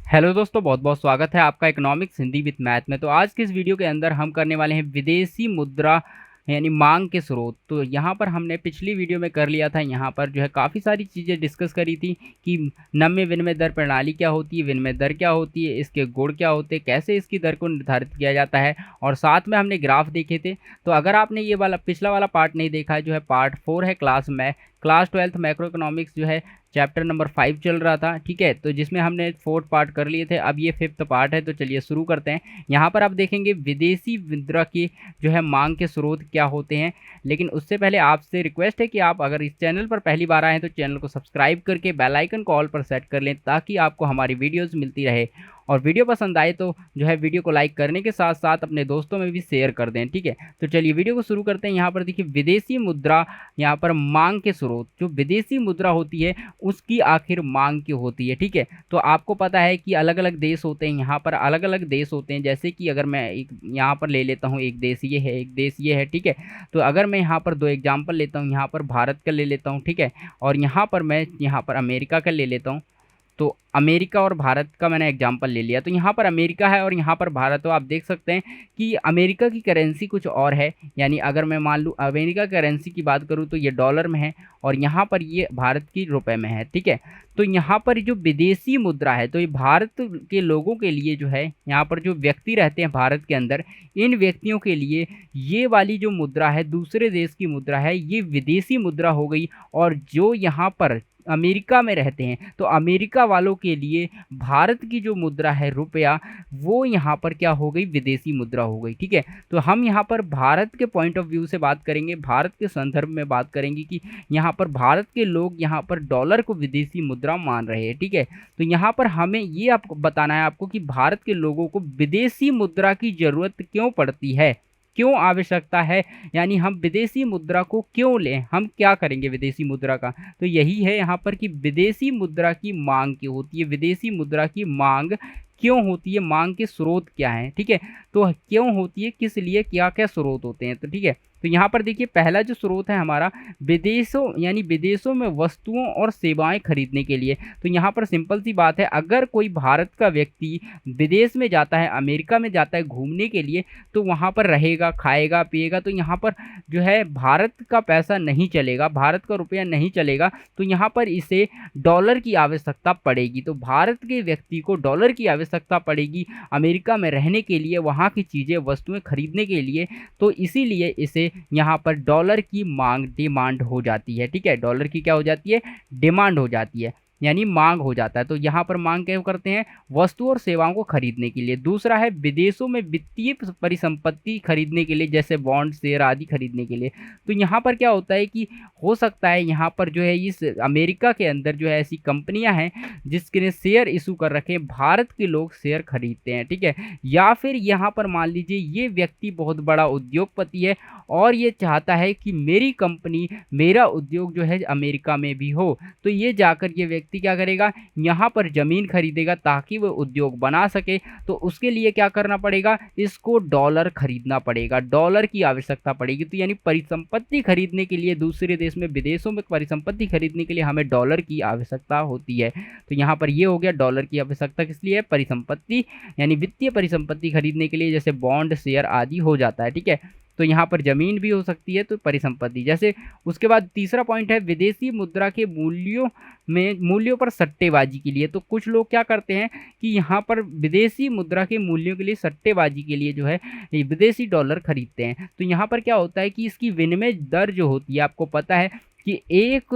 Hello दोस्तों, बहुत बहुत स्वागत है आपका इकोनॉमिक्स हिंदी विद मैथ में। तो आज के इस वीडियो के अंदर हम करने वाले हैं विदेशी मुद्रा यानी मांग के स्रोत। तो यहाँ पर हमने पिछली वीडियो में कर लिया था, यहाँ पर जो है काफ़ी सारी चीज़ें डिस्कस करी थी कि नम्य विनिमय दर प्रणाली क्या होती है, विनिमय दर क्या होती है, इसके गुण क्या होते हैं, कैसे इसकी दर को निर्धारित किया जाता है, और साथ में हमने ग्राफ देखे थे। तो अगर आपने ये वाला पिछला वाला पार्ट नहीं देखा है, जो है पार्ट 4 है क्लास 12 मैक्रो इकोनॉमिक्स जो है चैप्टर नंबर 5 चल रहा था, ठीक है। तो जिसमें हमने 4 पार्ट कर लिए थे, अब ये 5th पार्ट है। तो चलिए शुरू करते हैं। यहाँ पर आप देखेंगे विदेशी मुद्रा की जो है मांग के स्रोत क्या होते हैं। लेकिन उससे पहले आपसे रिक्वेस्ट है कि आप अगर इस चैनल पर पहली बार आए हैं तो चैनल को सब्सक्राइब करके बेल आइकन को ऑल पर सेट कर लें, ताकि आपको हमारी वीडियोज़ मिलती रहे। और वीडियो पसंद आए तो जो है वीडियो को लाइक करने के साथ साथ अपने दोस्तों में भी शेयर कर दें, ठीक है। तो चलिए वीडियो को शुरू करते हैं। यहाँ पर देखिए विदेशी मुद्रा, यहाँ पर मांग के स्रोत, जो विदेशी मुद्रा होती है उसकी आखिर मांग क्यों होती है, ठीक है। तो आपको पता है कि अलग अलग देश होते हैं, यहाँ पर अलग अलग देश होते हैं। जैसे कि अगर मैं एक यहाँ पर ले लेता हूँ, एक देश ये है, एक देश ये है, ठीक है। तो अगर मैं यहाँ पर दो एग्जाम्पल लेता हूँ, यहाँ पर भारत का ले लेता हूँ, ठीक है, और यहाँ पर मैं यहाँ पर अमेरिका का ले लेता हूँ। तो अमेरिका और भारत का मैंने एग्जांपल ले लिया। तो यहाँ पर अमेरिका है और यहाँ पर भारत। तो आप देख सकते हैं कि अमेरिका की करेंसी कुछ और है, यानी अगर मैं मान लूँ अमेरिका करेंसी की बात करूँ तो ये डॉलर में है और यहाँ पर ये भारत की रुपए में है, ठीक है। तो यहाँ पर जो विदेशी मुद्रा है, तो ये भारत के लोगों के लिए जो है, यहाँ पर जो व्यक्ति रहते हैं भारत के अंदर, इन व्यक्तियों के लिए ये वाली जो मुद्रा है, दूसरे देश की मुद्रा है, ये विदेशी मुद्रा हो गई। और जो यहाँ पर अमेरिका में रहते हैं, तो अमेरिका वालों के लिए भारत की जो मुद्रा है रुपया, वो यहाँ पर क्या हो गई, विदेशी मुद्रा हो गई, ठीक है। तो हम यहाँ पर भारत के पॉइंट ऑफ व्यू से बात करेंगे, भारत के संदर्भ में बात करेंगे कि यहाँ पर भारत के लोग यहाँ पर डॉलर को विदेशी मुद्रा मान रहे हैं, ठीक है। तो यहाँ पर हमें ये आपको बताना है आपको कि भारत के लोगों को विदेशी मुद्रा की ज़रूरत क्यों पड़ती है, क्यों आवश्यकता है, यानी हम विदेशी मुद्रा को क्यों लें, हम क्या करेंगे विदेशी मुद्रा का। तो यही है यहाँ पर कि विदेशी मुद्रा की मांग क्यों होती है, विदेशी मुद्रा की मांग क्यों होती है, मांग के स्रोत क्या हैं, ठीक है। तो क्यों होती है, किस लिए, क्या क्या स्रोत होते हैं, तो ठीक है। तो यहाँ पर देखिए पहला जो स्रोत है हमारा, विदेशों यानी विदेशों में वस्तुओं और सेवाएं खरीदने के लिए। तो यहाँ पर सिंपल सी बात है, अगर कोई भारत का व्यक्ति विदेश में जाता है, अमेरिका में जाता है घूमने के लिए, तो वहाँ पर रहेगा, खाएगा, पिएगा, तो यहाँ पर जो है भारत का पैसा नहीं चलेगा, भारत का रुपया नहीं चलेगा। तो यहाँ पर इसे डॉलर की आवश्यकता पड़ेगी। तो भारत के व्यक्ति को डॉलर की आवश्यकता पड़ेगी अमेरिका में रहने के लिए, वहाँ की चीज़ें वस्तुएं खरीदने के लिए। तो इसीलिए इसे यहाँ पर डॉलर की मांग, डिमांड हो जाती है, ठीक है। डॉलर की क्या हो जाती है, डिमांड हो जाती है, यानी मांग हो जाता है। तो यहाँ पर मांग क्या करते हैं, वस्तु और सेवाओं को खरीदने के लिए। दूसरा है विदेशों में वित्तीय परिसंपत्ति खरीदने के लिए, जैसे बॉन्ड, शेयर आदि खरीदने के लिए। तो यहाँ पर क्या होता है कि हो सकता है यहाँ पर जो है इस अमेरिका के अंदर जो है ऐसी कंपनियां हैं जिसके शेयर इशू कर रखे हैं, भारत के लोग शेयर खरीदते हैं, ठीक है। या फिर यहाँ पर मान लीजिए ये व्यक्ति बहुत बड़ा उद्योगपति है और ये चाहता है कि मेरी कंपनी, मेरा उद्योग जो है अमेरिका में भी हो। तो ये जाकर ये व्यक्ति क्या करेगा, यहाँ पर ज़मीन खरीदेगा ताकि वो उद्योग बना सके। तो उसके लिए क्या करना पड़ेगा, इसको डॉलर खरीदना पड़ेगा, डॉलर की आवश्यकता पड़ेगी। तो यानी परिसंपत्ति खरीदने के लिए, दूसरे देश में विदेशों में परिसंपत्ति खरीदने के लिए हमें डॉलर की आवश्यकता होती है। तो यहाँ पर ये हो गया, डॉलर की आवश्यकता किस लिए है, परिसंपत्ति यानी वित्तीय परिसंपत्ति खरीदने के लिए, जैसे बॉन्ड, शेयर आदि हो जाता है, ठीक है। तो यहाँ पर ज़मीन भी हो सकती है, तो परिसंपत्ति जैसे। उसके बाद तीसरा पॉइंट है विदेशी मुद्रा के मूल्यों पर सट्टेबाजी के लिए। तो कुछ लोग क्या करते हैं कि यहाँ पर विदेशी मुद्रा के मूल्यों के लिए सट्टेबाजी के लिए जो है विदेशी डॉलर खरीदते हैं। तो यहाँ पर क्या होता है कि इसकी विनिमय दर जो होती है, आपको पता है कि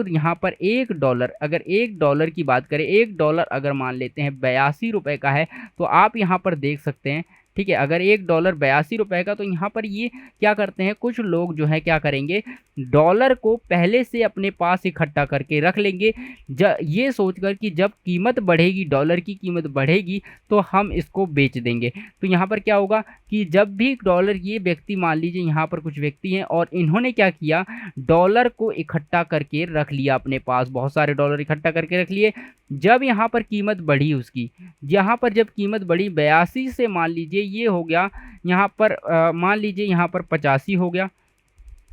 यहाँ पर $1, अगर $1 की बात करें, $1 अगर मान लेते हैं 82 रुपये का है, तो आप यहाँ पर देख सकते हैं, ठीक है। अगर $1 82 रुपये का, तो यहाँ पर ये क्या करते हैं, कुछ लोग जो है क्या करेंगे, डॉलर को पहले से अपने पास इकट्ठा करके रख लेंगे, ये सोचकर कि जब कीमत बढ़ेगी, डॉलर की कीमत बढ़ेगी, तो हम इसको बेच देंगे। तो यहाँ पर क्या होगा कि जब भी डॉलर, ये व्यक्ति मान लीजिए यहाँ पर कुछ व्यक्ति हैं और इन्होंने क्या किया, डॉलर को इकट्ठा करके रख लिया अपने पास, बहुत सारे डॉलर इकट्ठा करके रख लिए। जब यहाँ पर कीमत बढ़ी उसकी, यहाँ पर जब कीमत बढ़ी 82 से, मान लीजिए ये हो गया यहाँ पर मान लीजिए यहाँ पर 85 हो गया,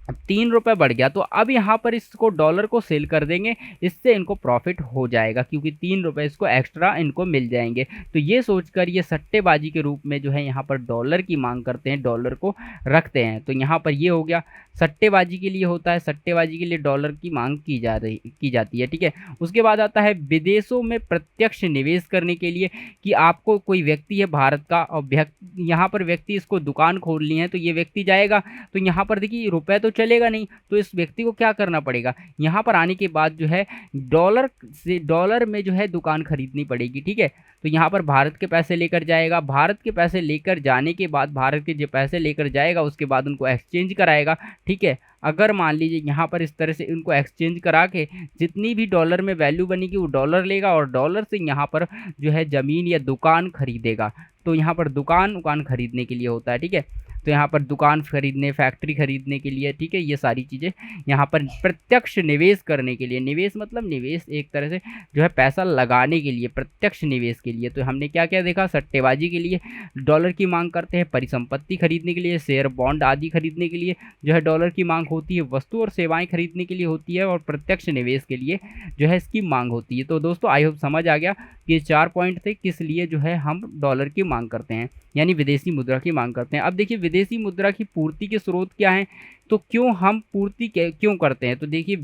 अब 3 रुपये बढ़ गया, तो अब यहाँ पर इसको डॉलर को सेल कर देंगे, इससे इनको प्रॉफिट हो जाएगा क्योंकि 3 रुपये इसको एक्स्ट्रा इनको मिल जाएंगे। तो ये सोचकर ये सट्टेबाजी के रूप में जो है यहाँ पर डॉलर की मांग करते हैं, डॉलर को रखते हैं। तो यहाँ पर ये हो गया, सट्टेबाजी के लिए होता है, सट्टेबाजी के लिए डॉलर की मांग की जाती है, ठीक है। उसके बाद आता है विदेशों में प्रत्यक्ष निवेश करने के लिए, कि आपको कोई व्यक्ति है भारत का और यहाँ पर व्यक्ति इसको दुकान खोलनी है, तो ये व्यक्ति जाएगा, तो यहाँ पर देखिए रुपए तो चलेगा नहीं, तो इस व्यक्ति को क्या करना पड़ेगा, यहाँ पर आने के बाद जो है डॉलर में जो है दुकान खरीदनी पड़ेगी, ठीक है। तो यहाँ पर भारत के पैसे लेकर जाएगा, भारत के पैसे लेकर जाने के बाद भारत के जो पैसे लेकर जाएगा उसके बाद उनको एक्सचेंज कराएगा, ठीक है। अगर मान लीजिए यहाँ पर इस तरह से उनको एक्सचेंज करा के जितनी भी डॉलर में वैल्यू बनेगी वो डॉलर लेगा और डॉलर से यहाँ पर जो है ज़मीन या दुकान खरीदेगा। तो यहाँ पर दुकान खरीदने के लिए होता है, ठीक है। तो यहाँ पर दुकान खरीदने, फैक्ट्री खरीदने के लिए, ठीक है, ये सारी चीज़ें यहाँ पर प्रत्यक्ष निवेश करने के लिए, निवेश मतलब निवेश एक तरह से जो है पैसा लगाने के लिए, प्रत्यक्ष निवेश के लिए। तो हमने क्या क्या देखा, सट्टेबाजी के लिए डॉलर की मांग करते हैं, परिसंपत्ति खरीदने के लिए, शेयर बॉन्ड आदि खरीदने के लिए जो है डॉलर की मांग होती है, वस्तु और सेवाएं खरीदने के लिए होती है, और प्रत्यक्ष निवेश के लिए जो है इसकी मांग होती है। तो दोस्तों आई होप समझ आ गया कि ये 4 पॉइंट थे किस लिए जो है हम डॉलर की मांग करते हैं, यानी विदेशी मुद्रा की मांग करते हैं। अब देखिए विदेशी मुद्रा की पूर्ति के स्रोत क्या हैं, तो क्यों हम पूर्ति क्यों करते हैं, तो देखिए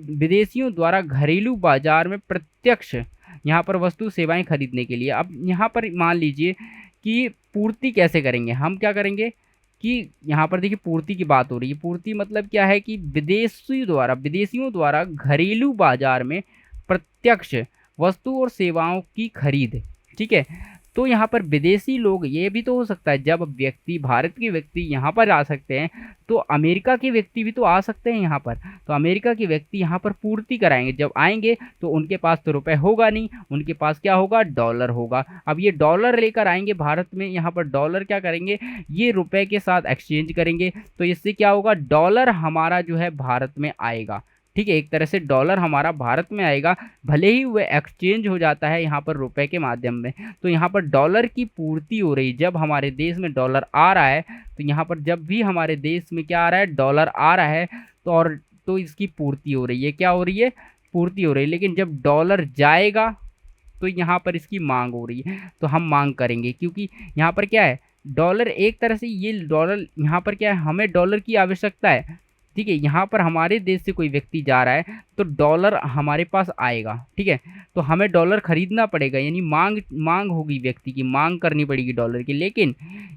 विदेशियों द्वारा घरेलू बाजार में प्रत्यक्ष यहाँ पर वस्तु सेवाएं खरीदने के लिए। अब यहाँ पर मान लीजिए कि पूर्ति कैसे करेंगे, हम क्या करेंगे कि यहाँ पर देखिए पूर्ति की बात हो रही है, पूर्ति मतलब क्या है कि विदेशियों द्वारा घरेलू बाजार में प्रत्यक्ष वस्तु और सेवाओं की खरीद, ठीक है। तो यहाँ पर विदेशी लोग, ये भी तो हो सकता है जब भारत के व्यक्ति यहाँ पर आ सकते हैं तो अमेरिका के व्यक्ति भी तो आ सकते हैं यहाँ पर, तो अमेरिका के व्यक्ति यहाँ पर पूर्ति कराएंगे, जब आएंगे तो उनके पास तो रुपए होगा नहीं, उनके पास क्या होगा, डॉलर होगा। अब ये डॉलर लेकर आएंगे भारत में, यहाँ पर डॉलर क्या करेंगे, ये रुपए के साथ एक्सचेंज करेंगे, तो इससे क्या होगा, डॉलर हमारा जो है भारत में आएगा, ठीक है। एक तरह से डॉलर हमारा भारत में आएगा, भले ही वह एक्सचेंज हो जाता है यहाँ पर रुपए के माध्यम में। तो यहाँ पर डॉलर की पूर्ति हो रही, जब हमारे देश में डॉलर आ रहा है, तो यहाँ पर जब भी हमारे देश में क्या आ रहा है, डॉलर आ रहा है, तो इसकी पूर्ति हो रही है, क्या हो रही है, पूर्ति हो रही है। लेकिन जब डॉलर जाएगा तो यहाँ पर इसकी मांग हो रही है, तो हम मांग करेंगे, क्योंकि यहाँ पर क्या है, डॉलर एक तरह से, ये डॉलर यहाँ पर क्या है, हमें डॉलर की आवश्यकता है, ठीक है। यहाँ पर हमारे देश से कोई व्यक्ति जा रहा है तो डॉलर हमारे पास आएगा, ठीक है, तो हमें डॉलर खरीदना पड़ेगा, यानी मांग होगी, व्यक्ति की मांग करनी पड़ेगी डॉलर की। लेकिन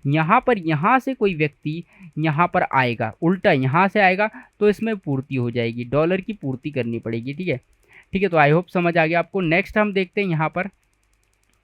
यहाँ से कोई व्यक्ति यहाँ पर आएगा, उल्टा यहाँ से आएगा, तो इसमें पूर्ति हो जाएगी, डॉलर की पूर्ति करनी पड़ेगी, ठीक है, ठीक है। तो आई होप समझ आ गया आपको। नेक्स्ट हम देखते हैं, यहाँ पर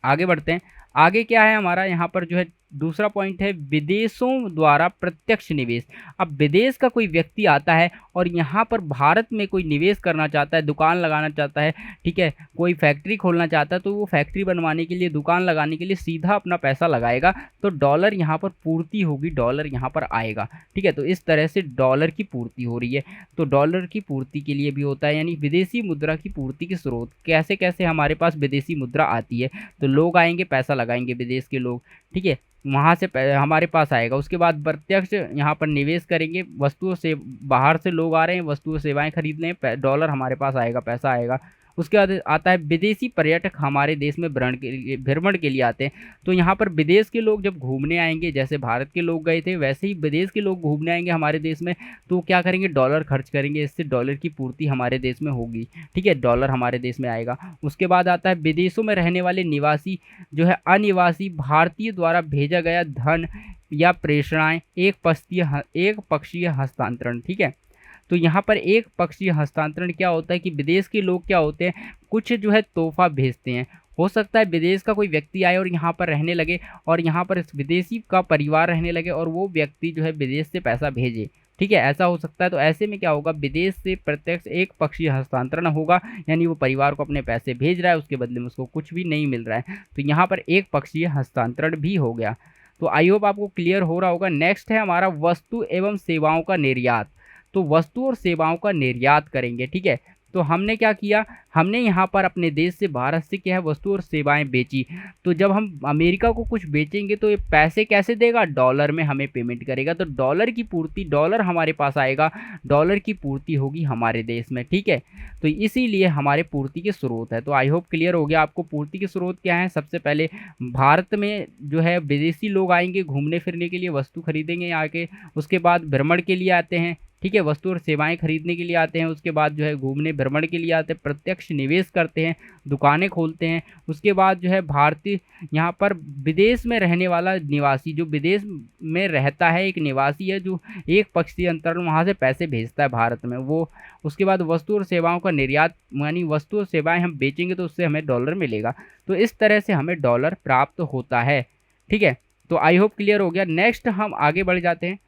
आगे बढ़ते हैं। आगे क्या है हमारा, यहाँ पर जो है दूसरा पॉइंट है विदेशों द्वारा प्रत्यक्ष निवेश। अब विदेश का कोई व्यक्ति आता है और यहाँ पर भारत में कोई निवेश करना चाहता है, दुकान लगाना चाहता है, ठीक है, कोई फैक्ट्री खोलना चाहता है, तो वो फैक्ट्री बनवाने के लिए, दुकान लगाने के लिए सीधा अपना पैसा लगाएगा, तो डॉलर यहाँ पर पूर्ति होगी, डॉलर यहाँ पर आएगा, ठीक है। तो इस तरह से डॉलर की पूर्ति हो रही है। तो डॉलर की पूर्ति के लिए भी होता है, यानी विदेशी मुद्रा की पूर्ति के स्रोत कैसे कैसे हमारे पास विदेशी मुद्रा आती है, तो लोग आएंगे, पैसा लगाएंगे विदेश के लोग, ठीक है, वहाँ से हमारे पास आएगा। उसके बाद प्रत्यक्ष यहाँ पर निवेश करेंगे, वस्तुओं से, बाहर से लोग आ रहे हैं वस्तुओं सेवाएं खरीदने, डॉलर हमारे पास आएगा, पैसा आएगा। उसके बाद आता है विदेशी पर्यटक हमारे देश में भ्रमण के लिए आते हैं। तो यहाँ पर विदेश के लोग जब घूमने आएंगे, जैसे भारत के लोग गए थे वैसे ही विदेश के लोग घूमने आएंगे हमारे देश में, तो क्या करेंगे, डॉलर खर्च करेंगे, इससे डॉलर की पूर्ति हमारे देश में होगी, ठीक है, डॉलर हमारे देश में आएगा। उसके बाद आता है विदेशों में रहने वाले निवासी जो है अनिवासी भारतीय द्वारा भेजा गया धन या प्रेषणाएं, एक पक्षीय हस्तांतरण, ठीक है। तो यहाँ पर एक पक्षीय हस्तांतरण क्या होता है कि विदेश के लोग क्या होते हैं, कुछ जो है तोहफा भेजते हैं। हो सकता है विदेश का कोई व्यक्ति आए और यहाँ पर रहने लगे, और यहाँ पर इस विदेशी का परिवार रहने लगे, और वो व्यक्ति जो है विदेश से पैसा भेजे, ठीक है, ऐसा हो सकता है। तो ऐसे में क्या होगा, विदेश से प्रत्यक्ष एक पक्षीय हस्तांतरण होगा, यानी वो परिवार को अपने पैसे भेज रहा है, उसके बदले में उसको कुछ भी नहीं मिल रहा है, तो यहाँ पर एक पक्षीय हस्तांतरण भी हो गया। तो आई होप आपको क्लियर हो रहा होगा। नेक्स्ट है हमारा वस्तु एवं सेवाओं का निर्यात। तो वस्तु और सेवाओं का निर्यात करेंगे, ठीक है, तो हमने क्या किया, हमने यहाँ पर अपने देश से भारत से क्या है वस्तु और सेवाएं बेची। तो जब हम अमेरिका को कुछ बेचेंगे तो ये पैसे कैसे देगा, डॉलर में हमें पेमेंट करेगा। तो डॉलर की पूर्ति, डॉलर हमारे पास आएगा, डॉलर की पूर्ति होगी हमारे देश में, ठीक है। तो इसीलिए हमारे पूर्ति के स्रोत है। तो आई होप क्लियर हो गया आपको पूर्ति के स्रोत क्या है। सबसे पहले भारत में जो है विदेशी लोग आएंगे घूमने फिरने के लिए, वस्तु खरीदेंगे यहाँ के, उसके बाद भ्रमण के लिए आते हैं, ठीक है, वस्तु और सेवाएं खरीदने के लिए आते हैं, उसके बाद जो है घूमने भ्रमण के लिए आते हैं, प्रत्यक्ष निवेश करते हैं, दुकानें खोलते हैं। उसके बाद जो है भारतीय यहाँ पर विदेश में रहने वाला निवासी, जो विदेश में रहता है, एक निवासी है जो एक पक्षीय अंतरण वहाँ से पैसे भेजता है भारत में, वो उसके बाद वस्तु और सेवाओं का निर्यात, यानी वस्तु और सेवाएं हम बेचेंगे तो उससे हमें डॉलर मिलेगा। तो इस तरह से हमें डॉलर प्राप्त होता है, ठीक है। तो आई होप क्लियर हो गया। नेक्स्ट हम आगे बढ़ जाते हैं।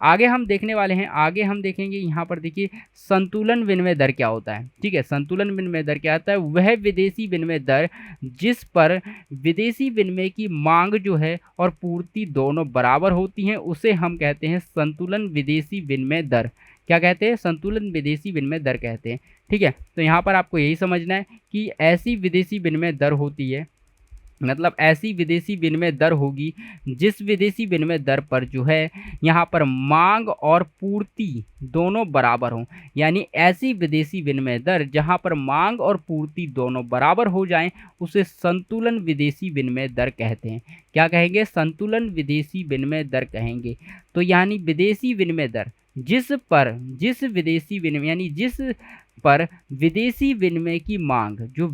आगे हम देखने वाले हैं, आगे हम देखेंगे यहाँ पर देखिए संतुलन विनिमय दर क्या होता है, ठीक है। संतुलन विनिमय दर क्या होता है, वह विदेशी विनिमय दर जिस पर विदेशी विनिमय की मांग जो है और पूर्ति दोनों बराबर होती हैं, उसे हम कहते हैं संतुलन विदेशी विनिमय दर। क्या कहते हैं, संतुलन विदेशी विनिमय दर कहते हैं, ठीक है। तो यहाँ पर आपको यही समझना है कि ऐसी विदेशी विनिमय दर होती है, मतलब ऐसी विदेशी विनिमय दर होगी जिस विदेशी विनिमय दर पर जो है यहाँ पर मांग और पूर्ति दोनों बराबर हों। यानी ऐसी विदेशी विनिमय दर जहाँ पर मांग और पूर्ति दोनों बराबर हो जाएं, उसे संतुलन विदेशी विनिमय दर कहते हैं। क्या कहेंगे, संतुलन विदेशी विनिमय दर कहेंगे। तो यानी विदेशी विनिमय दर जिस विदेशी विनिमय, यानी जिस पर विदेशी विनिमय की मांग, जो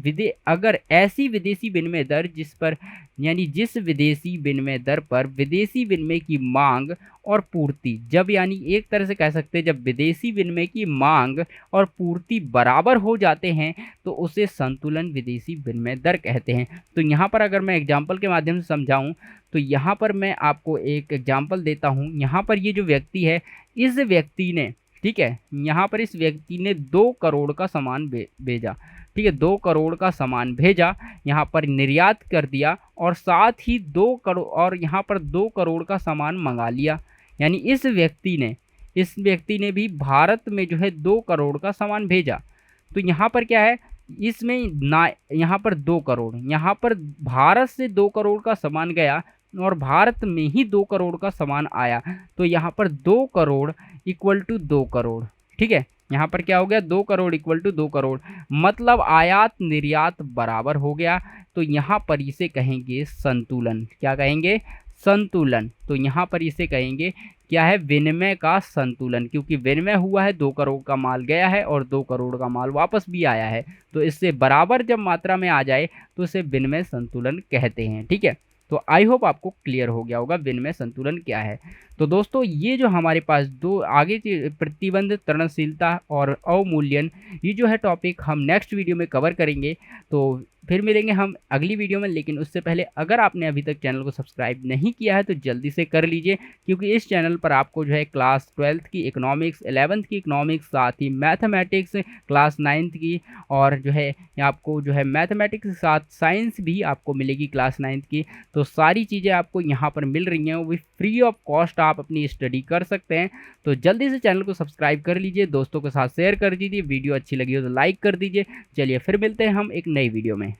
अगर ऐसी विदेशी विनिमय दर जिस पर, यानी जिस विदेशी विनिमय दर पर विदेशी विनिमय की मांग और पूर्ति, जब यानी एक तरह से कह सकते हैं जब विदेशी विनिमय की मांग और पूर्ति बराबर हो जाते हैं तो उसे संतुलन विदेशी विनिमय दर कहते हैं। तो यहाँ पर अगर मैं एग्जाम्पल के माध्यम से समझाऊँ तो यहाँ पर मैं आपको एक एग्जाम्पल देता हूँ। यहाँ पर ये जो व्यक्ति है, इस व्यक्ति ने, ठीक है, यहाँ पर इस व्यक्ति ने 2 करोड़ का सामान भेजा, ठीक है, 2 करोड़ का सामान भेजा, यहाँ पर निर्यात कर दिया और साथ ही 2 करोड़, और यहाँ पर 2 करोड़ का सामान मंगा लिया। यानी इस व्यक्ति ने भी भारत में जो है 2 करोड़ का सामान भेजा। तो यहाँ पर क्या है, इसमें ना, यहाँ पर 2 करोड़, यहाँ पर भारत से 2 करोड़ का सामान गया और भारत में ही 2 करोड़ का सामान आया। तो यहाँ पर 2 करोड़ इक्वल टू 2 करोड़, ठीक है। यहाँ पर क्या हो गया, 2 करोड़ इक्वल टू 2 करोड़, मतलब आयात निर्यात बराबर हो गया। तो यहाँ पर इसे कहेंगे संतुलन। क्या कहेंगे, संतुलन। तो यहाँ पर इसे कहेंगे क्या है, विनिमय का संतुलन, क्योंकि विनिमय हुआ है, 2 करोड़ का माल गया है और 2 करोड़ का माल वापस भी आया है। तो इससे बराबर जब मात्रा में आ जाए तो इसे विनिमय संतुलन कहते हैं, ठीक है। तो आई होप आपको क्लियर हो गया होगा विनिमय संतुलन क्या है। तो दोस्तों ये जो हमारे पास दो आगे की प्रतिबंध, तरणशीलता और अवमूल्यन, ये जो है टॉपिक हम नेक्स्ट वीडियो में कवर करेंगे। तो फिर मिलेंगे हम अगली वीडियो में, लेकिन उससे पहले अगर आपने अभी तक चैनल को सब्सक्राइब नहीं किया है तो जल्दी से कर लीजिए, क्योंकि इस चैनल पर आपको जो है क्लास 12th की इकोनॉमिक्स, 11th की इकोनॉमिक्स, साथ ही मैथमेटिक्स क्लास 9th की, और जो है आपको जो है मैथमेटिक्स के साथ साइंस भी आपको मिलेगी क्लास 9th की। तो सारी चीज़ें आपको यहाँ पर मिल रही हैं, वो भी फ्री ऑफ कॉस्ट, आप अपनी स्टडी कर सकते हैं। तो जल्दी से चैनल को सब्सक्राइब कर लीजिए, दोस्तों के साथ शेयर कर दीजिए, वीडियो अच्छी लगी हो तो लाइक कर दीजिए। चलिए फिर मिलते हैं हम एक नई वीडियो में।